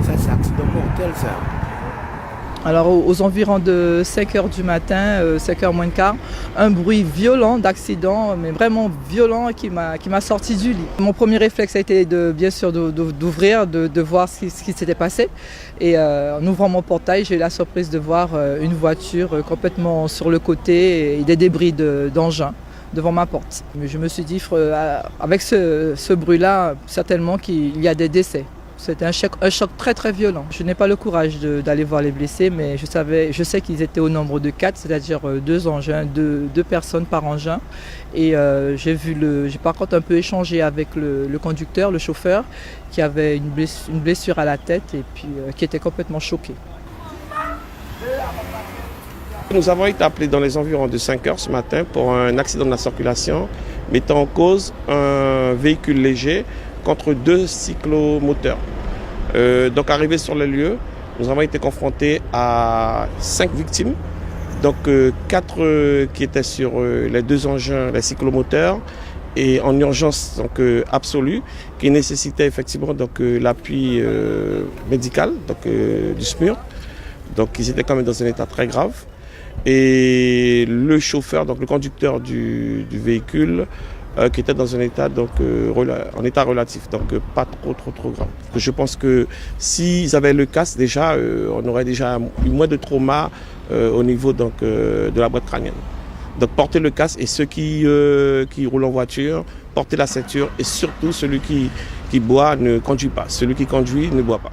Ça, c'est accident mortel, ça. Alors aux environs de 5 heures du matin, 5 heures moins le quart, un bruit violent d'accident, mais vraiment violent qui m'a sorti du lit. Mon premier réflexe a été bien sûr d'ouvrir, de voir ce qui s'était passé. Et en ouvrant mon portail, j'ai eu la surprise de voir une voiture complètement sur le côté et des débris d'engins devant ma porte. Mais je me suis dit, avec ce bruit-là, certainement qu'il y a des décès. C'était un choc très très violent. Je n'ai pas le courage d'aller voir les blessés, mais je sais qu'ils étaient au nombre de 4, c'est-à-dire 2 engins, 2 personnes par engin. Et j'ai par contre un peu échangé avec le conducteur, le chauffeur, qui avait une blessure à la tête et puis qui était complètement choqué. Nous avons été appelés dans les environs de 5 heures ce matin pour un accident de la circulation mettant en cause un véhicule léger contre 2 cyclomoteurs. Donc arrivé sur le lieu, nous avons été confrontés à 5 victimes, donc 4 qui étaient sur les 2 engins, les cyclomoteurs, et en urgence donc absolue, qui nécessitait effectivement donc l'appui médical donc du SMUR. Donc ils étaient quand même dans un état très grave. Et le chauffeur, donc le conducteur du véhicule, qui était dans un état donc en état relatif, donc pas trop grave. Je pense que s'ils avaient le casque déjà, on aurait déjà eu moins de trauma au niveau donc de la boîte crânienne. Donc porter le casque, et ceux qui roulent en voiture, porter la ceinture, et surtout celui qui boit ne conduit pas. Celui qui conduit ne boit pas.